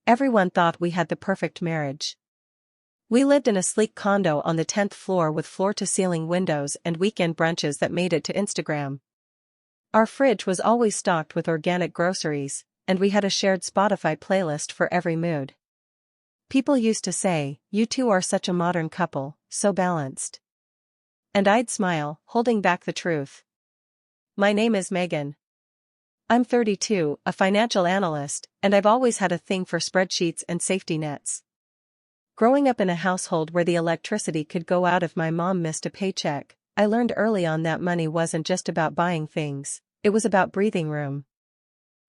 Everyone thought we had the perfect marriage. We lived in a sleek condo on the 10th floor with floor-to-ceiling windows and weekend brunches that made it to Instagram. Our fridge was always stocked with organic groceries, and we had a shared Spotify playlist for every mood. People used to say, "You two are such a modern couple, so balanced." And I'd smile, holding back the truth. My name is Megan. I'm 32, a financial analyst, and I've always had a thing for spreadsheets and safety nets. Growing up in a household where the electricity could go out if my mom missed a paycheck, I learned early on that money wasn't just about buying things, it was about breathing room.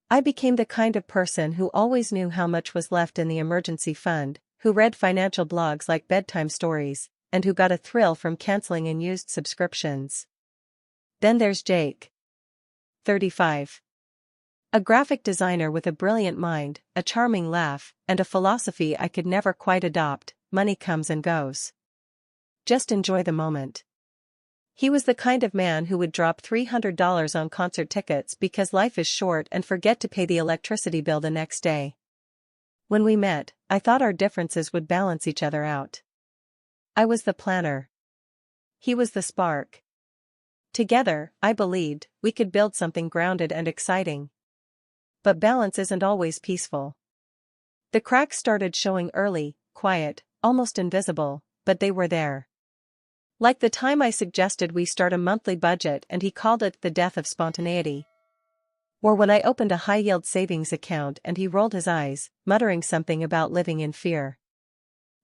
I became the kind of person who always knew how much was left in the emergency fund, who read financial blogs like bedtime stories, and who got a thrill from canceling unused subscriptions. Then there's Jake. 35. A graphic designer with a brilliant mind, a charming laugh, and a philosophy I could never quite adopt: money comes and goes. Just enjoy the moment. He was the kind of man who would drop $300 on concert tickets because life is short and forget to pay the electricity bill the next day. When we met, I thought our differences would balance each other out. I was the planner. He was the spark. Together, I believed, we could build something grounded and exciting. But balance isn't always peaceful. The cracks started showing early, quiet, almost invisible, but they were there. Like the time I suggested we start a monthly budget and he called it the death of spontaneity. Or when I opened a high-yield savings account and he rolled his eyes, muttering something about living in fear.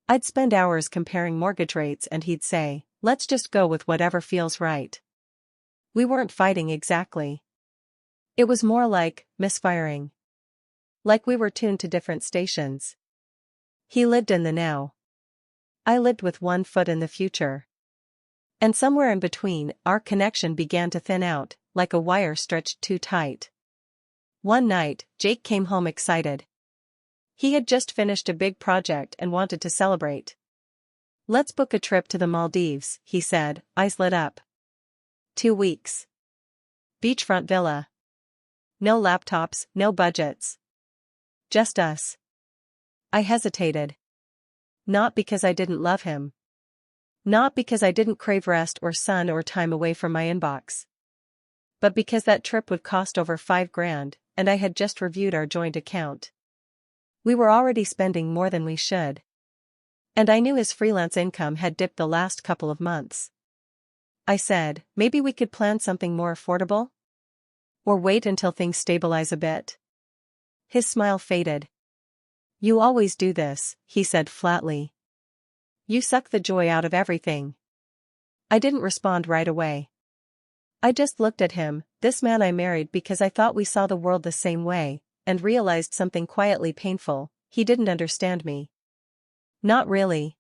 I'd spend hours comparing mortgage rates and he'd say, "Let's just go with whatever feels right." We weren't fighting exactly. It was more like misfiring. Like we were tuned to different stations. He lived in the now. I lived with one foot in the future. And somewhere in between, our connection began to thin out, like a wire stretched too tight. One night, Jake came home excited. He had just finished a big project and wanted to celebrate. "Let's book a trip to the Maldives," he said, eyes lit up. 2 weeks. Beachfront villa. No laptops, no budgets. Just us. I hesitated. Not because I didn't love him. Not because I didn't crave rest or sun or time away from my inbox. But because that trip would cost over $5,000, and I had just reviewed our joint account. We were already spending more than we should. And I knew his freelance income had dipped the last couple of months. I said, "Maybe we could plan something more affordable? Or wait until things stabilize a bit?" His smile faded. "You always do this," he said flatly. "You suck the joy out of everything." I didn't respond right away. I just looked at him, this man I married because I thought we saw the world the same way, and realized something quietly painful: he didn't understand me. Not really.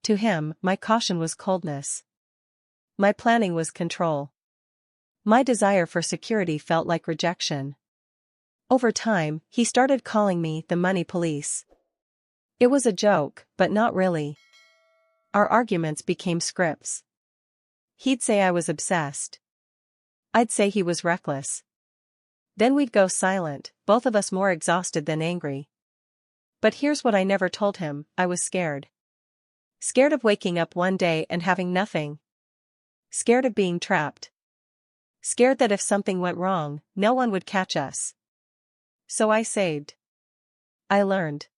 To him, my caution was coldness. My planning was control. My desire for security felt like rejection. Over time, he started calling me the money police. It was a joke, but not really. Our arguments became scripts. He'd say I was obsessed. I'd say he was reckless. Then we'd go silent, both of us more exhausted than angry. But here's what I never told him: I was scared. Scared of waking up one day and having nothing. Scared of being trapped. Scared that if something went wrong, no one would catch us. So I saved. I learned.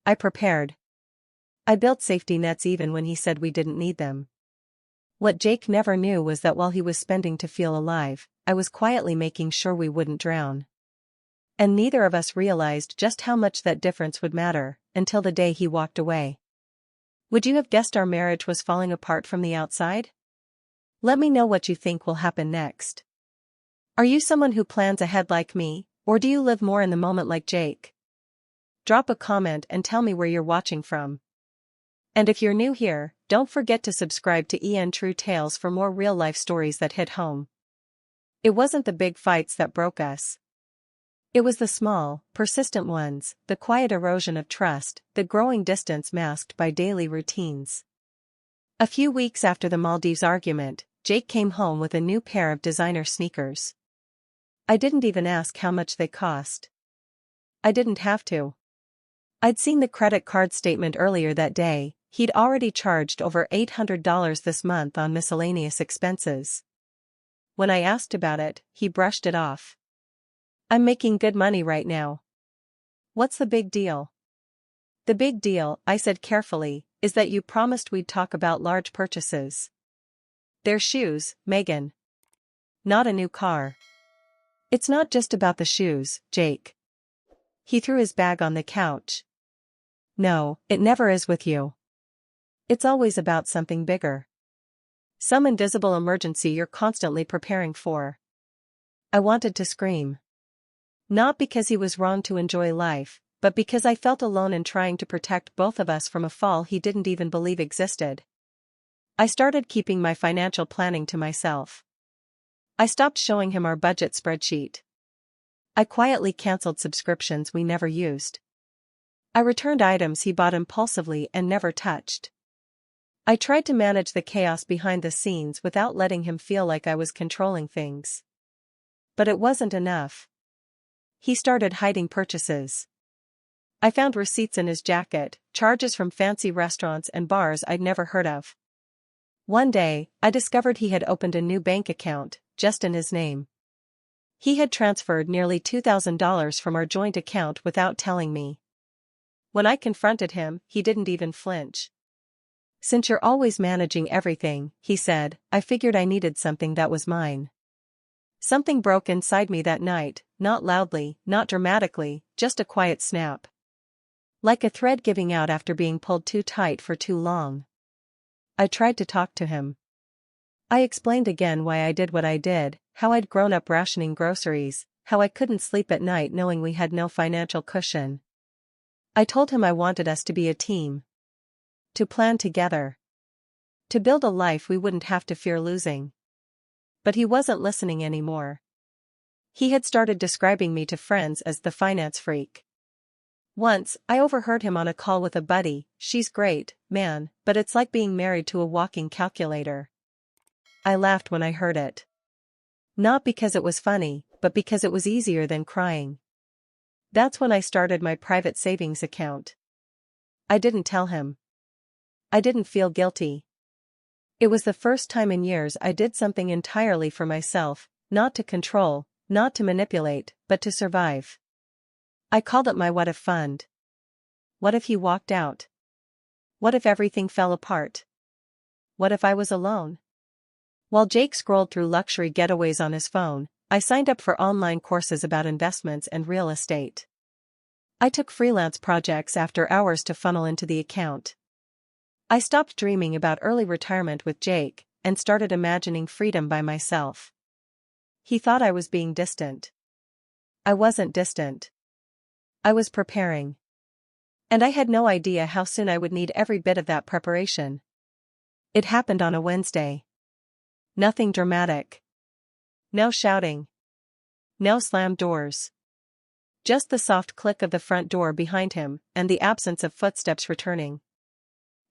I prepared. I built safety nets even when he said we didn't need them. What Jake never knew was that while he was spending to feel alive, I was quietly making sure we wouldn't drown. And neither of us realized just how much that difference would matter, until the day he walked away. Would you have guessed our marriage was falling apart from the outside? Let me know what you think will happen next. Are you someone who plans ahead like me, or do you live more in the moment like Jake? Drop a comment and tell me where you're watching from. And if you're new here, don't forget to subscribe to True Tales for more real-life stories that hit home. It wasn't the big fights that broke us. It was the small, persistent ones, the quiet erosion of trust, the growing distance masked by daily routines. A few weeks after the Maldives argument, Jake came home with a new pair of designer sneakers. I didn't even ask how much they cost. I didn't have to. I'd seen the credit card statement earlier that day. He'd already charged over $800 this month on miscellaneous expenses. When I asked about it, he brushed it off. "I'm making good money right now. What's the big deal?" "The big deal," I said carefully, "is that you promised we'd talk about large purchases." "They're shoes, Megan. Not a new car." "It's not just about the shoes, Jake." He threw his bag on the couch. "No, it never is with you. It's always about something bigger. Some invisible emergency you're constantly preparing for." I wanted to scream. Not because he was wrong to enjoy life, but because I felt alone in trying to protect both of us from a fall he didn't even believe existed. I started keeping my financial planning to myself. I stopped showing him our budget spreadsheet. I quietly canceled subscriptions we never used. I returned items he bought impulsively and never touched. I tried to manage the chaos behind the scenes without letting him feel like I was controlling things. But it wasn't enough. He started hiding purchases. I found receipts in his jacket, charges from fancy restaurants and bars I'd never heard of. One day, I discovered he had opened a new bank account, just in his name. He had transferred nearly $2,000 from our joint account without telling me. When I confronted him, he didn't even flinch. "Since you're always managing everything," he said, "I figured I needed something that was mine." Something broke inside me that night, not loudly, not dramatically, just a quiet snap. Like a thread giving out after being pulled too tight for too long. I tried to talk to him. I explained again why I did what I did, how I'd grown up rationing groceries, how I couldn't sleep at night knowing we had no financial cushion. I told him I wanted us to be a team. To plan together. To build a life we wouldn't have to fear losing. But he wasn't listening anymore. He had started describing me to friends as the finance freak. Once, I overheard him on a call with a buddy. "She's great, man, but it's like being married to a walking calculator." I laughed when I heard it. Not because it was funny, but because it was easier than crying. That's when I started my private savings account. I didn't tell him. I didn't feel guilty. It was the first time in years I did something entirely for myself, not to control, not to manipulate, but to survive. I called it my what if fund. What if he walked out? What if everything fell apart? What if I was alone? While Jake scrolled through luxury getaways on his phone, I signed up for online courses about investments and real estate. I took freelance projects after hours to funnel into the account. I stopped dreaming about early retirement with Jake, and started imagining freedom by myself. He thought I was being distant. I wasn't distant. I was preparing. And I had no idea how soon I would need every bit of that preparation. It happened on a Wednesday. Nothing dramatic. No shouting. No slammed doors. Just the soft click of the front door behind him, and the absence of footsteps returning.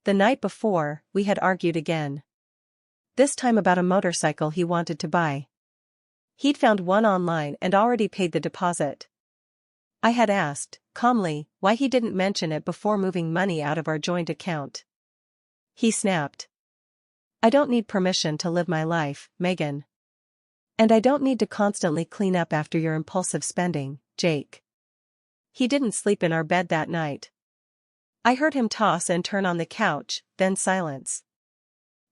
The night before, we had argued again. This time about a motorcycle he wanted to buy. He'd found one online and already paid the deposit. I had asked, calmly, why he didn't mention it before moving money out of our joint account. He snapped. "I don't need permission to live my life, Megan. And I don't need to constantly clean up after your impulsive spending, Jake." He didn't sleep in our bed that night. I heard him toss and turn on the couch, then silence.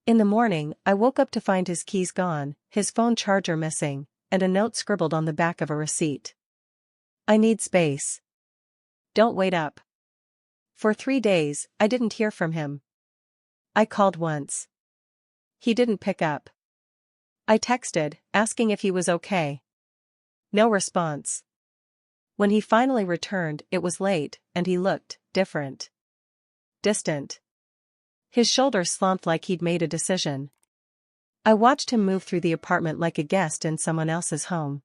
In the morning, I woke up to find his keys gone, his phone charger missing, and a note scribbled on the back of a receipt. "I need space. Don't wait up." For 3 days, I didn't hear from him. I called once. He didn't pick up. I texted, asking if he was okay. No response. When he finally returned, it was late, and he looked different. Distant. His shoulders slumped like he'd made a decision. I watched him move through the apartment like a guest in someone else's home.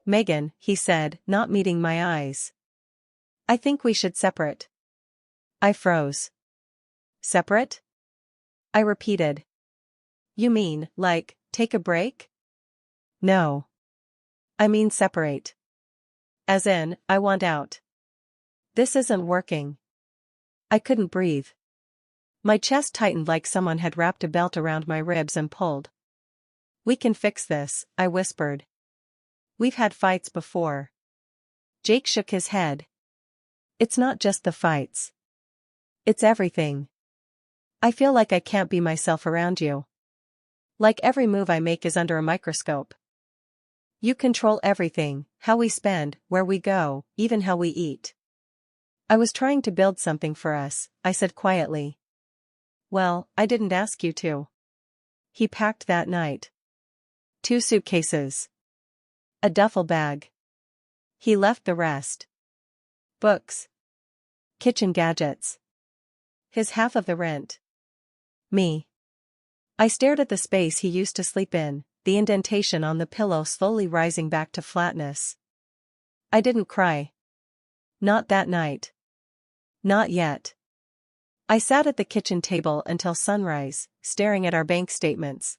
"Megan," he said, not meeting my eyes. "I think we should separate." I froze. "Separate?" I repeated. "You mean, like, take a break?" "No. I mean separate. As in, I want out." This isn't working. I couldn't breathe. My chest tightened like someone had wrapped a belt around my ribs and pulled. We can fix this, I whispered. We've had fights before. Jake shook his head. It's not just the fights. It's everything. I feel like I can't be myself around you. Like every move I make is under a microscope. You control everything, how we spend, where we go, even how we eat. I was trying to build something for us, I said quietly. Well, I didn't ask you to. He packed that night. 2 suitcases. A duffel bag. He left the rest. Books. Kitchen gadgets. His half of the rent. Me. I stared at the space he used to sleep in, the indentation on the pillow slowly rising back to flatness. I didn't cry. Not that night. Not yet. I sat at the kitchen table until sunrise, staring at our bank statements.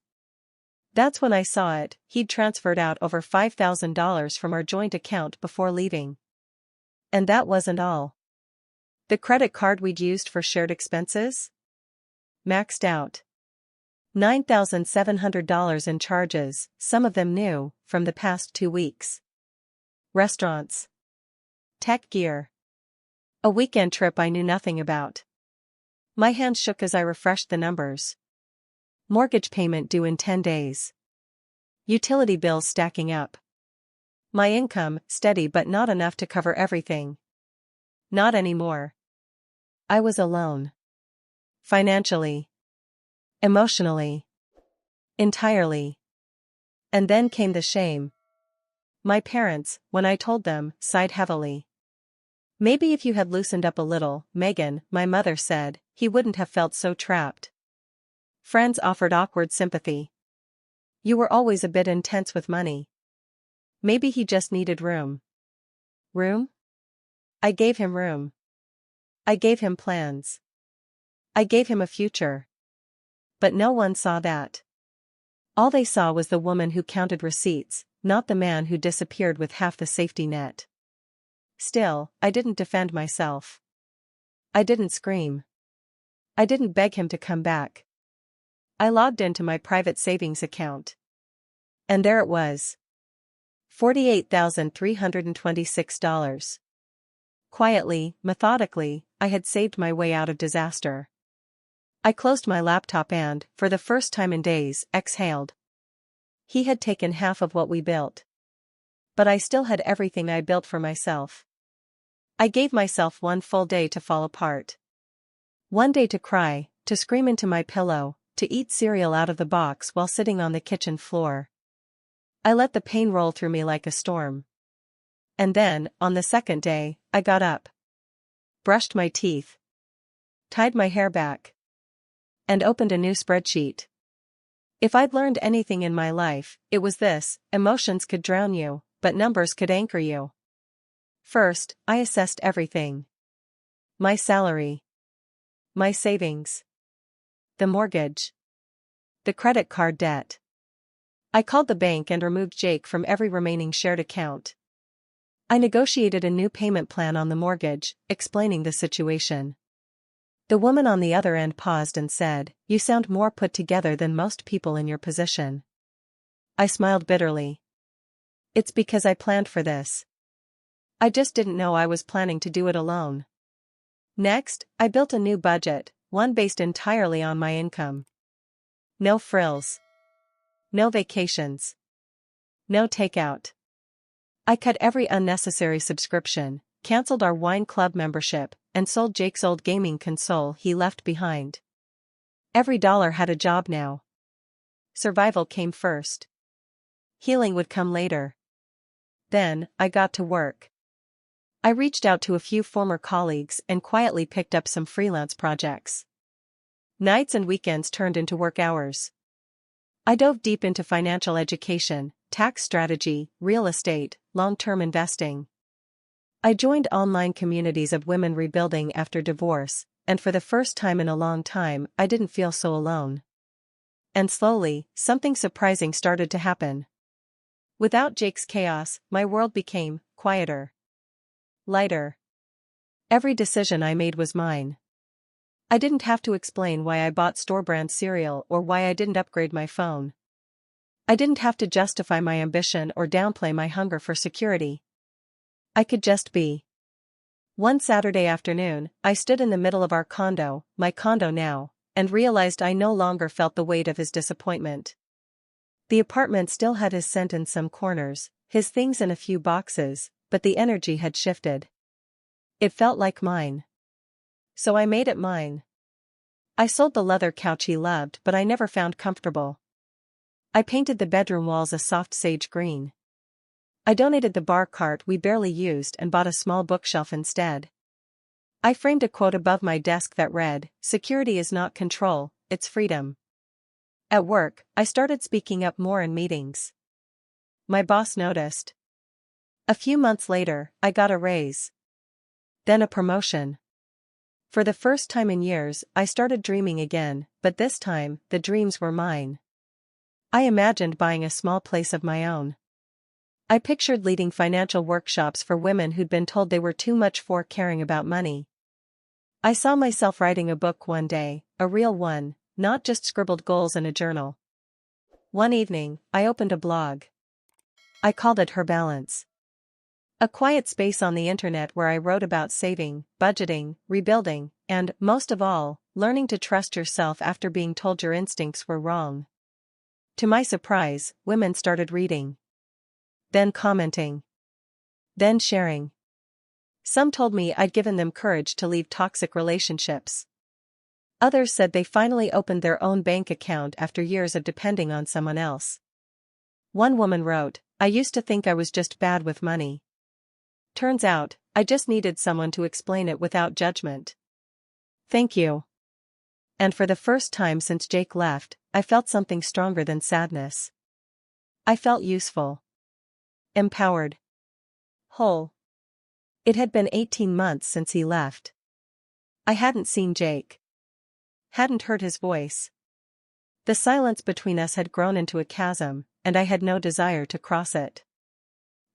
That's when I saw it. He'd transferred out over $5,000 from our joint account before leaving. And that wasn't all. The credit card we'd used for shared expenses? Maxed out. $9,700 in charges, some of them new, from the past 2 weeks. Restaurants. Tech gear. A weekend trip I knew nothing about. My hands shook as I refreshed the numbers. Mortgage payment due in 10 days. Utility bills stacking up. My income, steady but not enough to cover everything. Not anymore. I was alone. Financially. Emotionally. Entirely. And then came the shame. My parents, when I told them, sighed heavily. Maybe if you had loosened up a little, Megan, my mother said, he wouldn't have felt so trapped. Friends offered awkward sympathy. You were always a bit intense with money. Maybe he just needed room. Room? I gave him room. I gave him plans. I gave him a future. But no one saw that. All they saw was the woman who counted receipts, not the man who disappeared with half the safety net. Still, I didn't defend myself. I didn't scream. I didn't beg him to come back. I logged into my private savings account. And there it was. $48,326. Quietly, methodically, I had saved my way out of disaster. I closed my laptop and, for the first time in days, exhaled. He had taken half of what we built. But I still had everything I built for myself. I gave myself 1 full day to fall apart. 1 day to cry, to scream into my pillow, to eat cereal out of the box while sitting on the kitchen floor. I let the pain roll through me like a storm. And then, on the 2nd day, I got up. Brushed my teeth. Tied my hair back. And opened a new spreadsheet. If I'd learned anything in my life, it was this: emotions could drown you, but numbers could anchor you. First, I assessed everything. My salary. My savings. The mortgage. The credit card debt. I called the bank and removed Jake from every remaining shared account. I negotiated a new payment plan on the mortgage, explaining the situation. The woman on the other end paused and said, "You sound more put together than most people in your position." I smiled bitterly. It's because I planned for this. I just didn't know I was planning to do it alone. Next, I built a new budget, one based entirely on my income. No frills. No vacations. No takeout. I cut every unnecessary subscription, canceled our wine club membership, and sold Jake's old gaming console he left behind. Every dollar had a job now. Survival came first. Healing would come later. Then, I got to work. I reached out to a few former colleagues and quietly picked up some freelance projects. Nights and weekends turned into work hours. I dove deep into financial education, tax strategy, real estate, long-term investing. I joined online communities of women rebuilding after divorce, and for the first time in a long time, I didn't feel so alone. And slowly, something surprising started to happen. Without Jake's chaos, my world became quieter. Lighter. Every decision I made was mine. I didn't have to explain why I bought store-brand cereal or why I didn't upgrade my phone. I didn't have to justify my ambition or downplay my hunger for security. I could just be. One Saturday afternoon, I stood in the middle of our condo, my condo now, and realized I no longer felt the weight of his disappointment. The apartment still had his scent in some corners, his things in a few boxes, but the energy had shifted. It felt like mine. So I made it mine. I sold the leather couch he loved but I never found comfortable. I painted the bedroom walls a soft sage green. I donated the bar cart we barely used and bought a small bookshelf instead. I framed a quote above my desk that read, "Security is not control, it's freedom." At work, I started speaking up more in meetings. My boss noticed. A few months later, I got a raise. Then a promotion. For the first time in years, I started dreaming again, but this time, the dreams were mine. I imagined buying a small place of my own. I pictured leading financial workshops for women who'd been told they were too much for caring about money. I saw myself writing a book one day, a real one, not just scribbled goals in a journal. One evening, I opened a blog. I called it Her Balance. A quiet space on the internet where I wrote about saving, budgeting, rebuilding, and, most of all, learning to trust yourself after being told your instincts were wrong. To my surprise, women started reading. Then commenting. Then sharing. Some told me I'd given them courage to leave toxic relationships. Others said they finally opened their own bank account after years of depending on someone else. One woman wrote, "I used to think I was just bad with money. Turns out, I just needed someone to explain it without judgment. Thank you." And for the first time since Jake left, I felt something stronger than sadness. I felt useful. Empowered. Whole. It had been 18 months since he left. I hadn't seen Jake. Hadn't heard his voice. The silence between us had grown into a chasm, and I had no desire to cross it.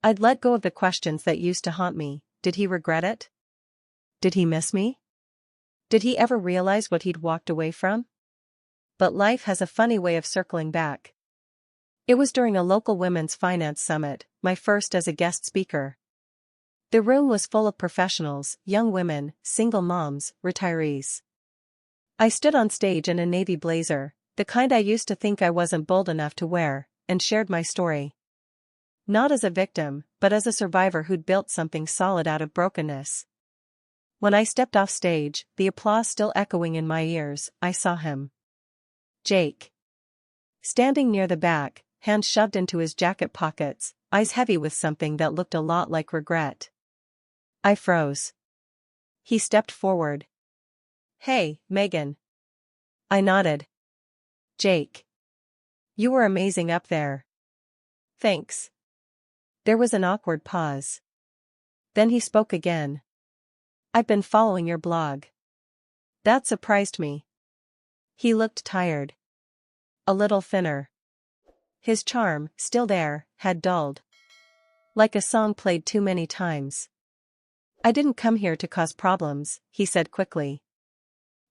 I'd let go of the questions that used to haunt me. Did he regret it? Did he miss me? Did he ever realize what he'd walked away from? But life has a funny way of circling back. It was during a local women's finance summit, my first as a guest speaker. The room was full of professionals, young women, single moms, retirees. I stood on stage in a navy blazer, the kind I used to think I wasn't bold enough to wear, and shared my story. Not as a victim, but as a survivor who'd built something solid out of brokenness. When I stepped off stage, the applause still echoing in my ears, I saw him. Jake. Standing near the back, hands shoved into his jacket pockets, eyes heavy with something that looked a lot like regret. I froze. He stepped forward. "Hey, Megan." I nodded. "Jake. You were amazing up there." "Thanks." There was an awkward pause. Then he spoke again. "I've been following your blog." That surprised me. He looked tired. A little thinner. His charm, still there, had dulled. Like a song played too many times. "I didn't come here to cause problems," he said quickly.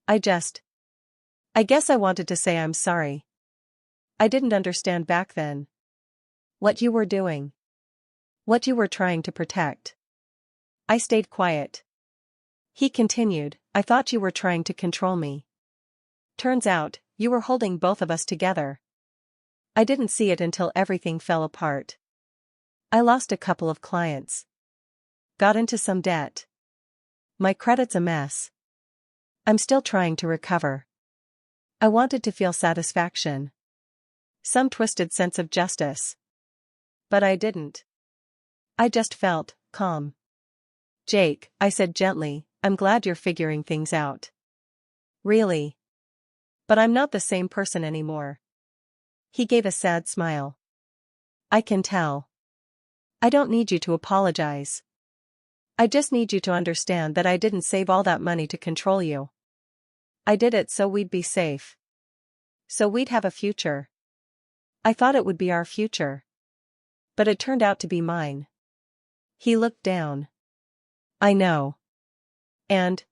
I guess I wanted to say I'm sorry. I didn't understand back then. What you were doing. What you were trying to protect. I stayed quiet. He continued, "I thought you were trying to control me. Turns out, you were holding both of us together." I didn't see it until everything fell apart. I lost a couple of clients. Got into some debt. My credit's a mess. I'm still trying to recover. I wanted to feel satisfaction. Some twisted sense of justice. But I didn't. I just felt calm. "Jake," I said gently, "I'm glad you're figuring things out." "Really? But I'm not the same person anymore." He gave a sad smile. "I can tell. I don't need you to apologize. I just need you to understand that I didn't save all that money to control you. I did it so we'd be safe. So we'd have a future. I thought it would be our future. But it turned out to be mine." He looked down. "I know. And,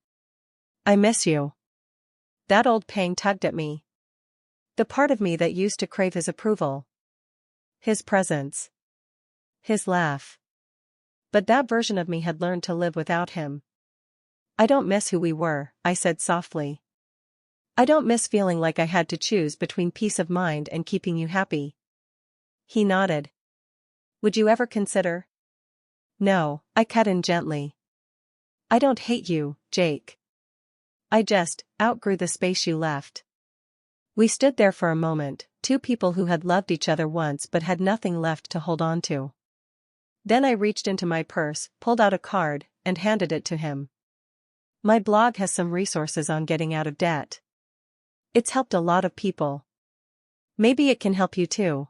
I miss you. That old pang tugged at me. The part of me that used to crave his approval. His presence. His laugh. But that version of me had learned to live without him. I don't miss who we were, I said softly. I don't miss feeling like I had to choose between peace of mind and keeping you happy. He nodded. Would you ever consider? No, I cut in gently. I don't hate you, Jake. I just outgrew the space you left. We stood there for a moment, two people who had loved each other once but had nothing left to hold on to. Then I reached into my purse, pulled out a card, and handed it to him. My blog has some resources on getting out of debt. It's helped a lot of people. Maybe it can help you too.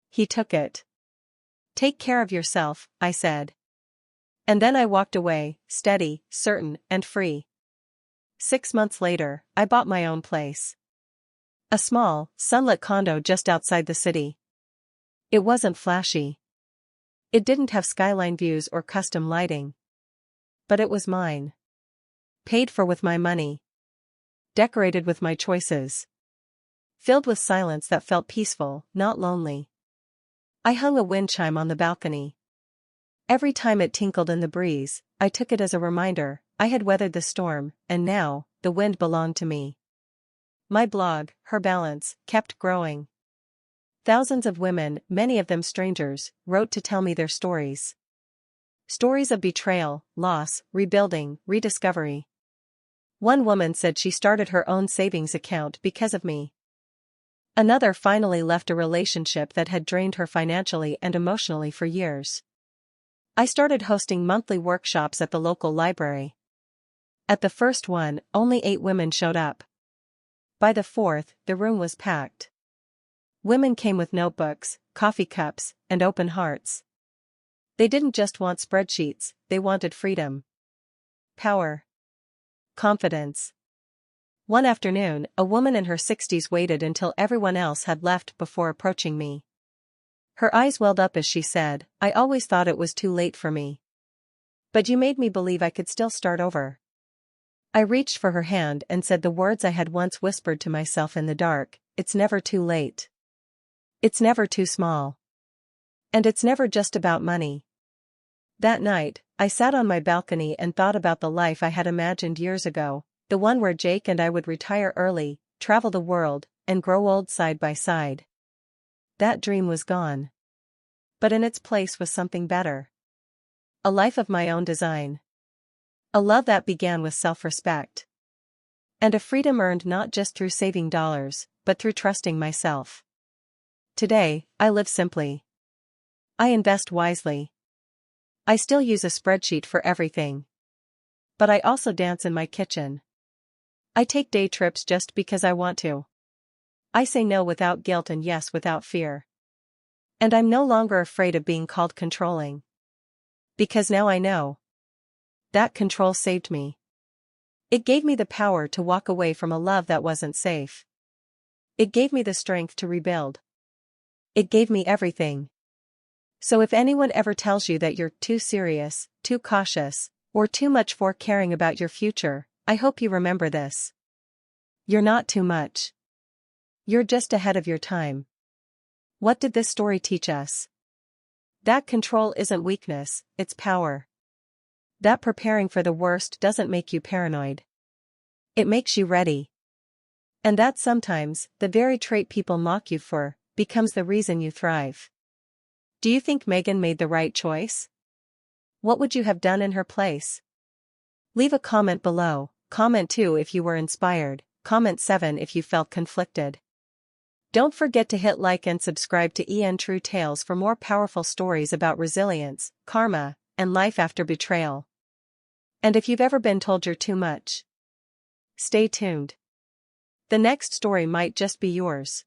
He took it. Take care of yourself, I said. And then I walked away, steady, certain, and free. 6 months later, I bought my own place. A small, sunlit condo just outside the city. It wasn't flashy. It didn't have skyline views or custom lighting. But it was mine. Paid for with my money. Decorated with my choices. Filled with silence that felt peaceful, not lonely. I hung a wind chime on the balcony. Every time it tinkled in the breeze, I took it as a reminder, I had weathered the storm, and now, the wind belonged to me. My blog, Her Balance, kept growing. Thousands of women, many of them strangers, wrote to tell me their stories. Stories of betrayal, loss, rebuilding, rediscovery. One woman said she started her own savings account because of me. Another finally left a relationship that had drained her financially and emotionally for years. I started hosting monthly workshops at the local library. At the first one, only 8 women showed up. By the 4th, the room was packed. Women came with notebooks, coffee cups, and open hearts. They didn't just want spreadsheets, they wanted freedom. Power. Confidence. One afternoon, a woman in her 60s waited until everyone else had left before approaching me. Her eyes welled up as she said, I always thought it was too late for me. But you made me believe I could still start over. I reached for her hand and said the words I had once whispered to myself in the dark, it's never too late. It's never too small. And it's never just about money. That night, I sat on my balcony and thought about the life I had imagined years ago, the one where Jake and I would retire early, travel the world, and grow old side by side. That dream was gone. But in its place was something better. A life of my own design. A love that began with self-respect. And a freedom earned not just through saving dollars, but through trusting myself. Today, I live simply. I invest wisely. I still use a spreadsheet for everything. But I also dance in my kitchen. I take day trips just because I want to. I say no without guilt and yes without fear. And I'm no longer afraid of being called controlling. Because now I know. That control saved me. It gave me the power to walk away from a love that wasn't safe. It gave me the strength to rebuild. It gave me everything. So if anyone ever tells you that you're too serious, too cautious, or too much for caring about your future, I hope you remember this. You're not too much. You're just ahead of your time. What did this story teach us? That control isn't weakness, it's power. That preparing for the worst doesn't make you paranoid. It makes you ready. And that sometimes, the very trait people mock you for, becomes the reason you thrive. Do you think Megan made the right choice? What would you have done in her place? Leave a comment below, comment 2 if you were inspired, comment 7 if you felt conflicted. Don't forget to hit like and subscribe to EN True Tales for more powerful stories about resilience, karma, and life after betrayal. And if you've ever been told you're too much, stay tuned. The next story might just be yours.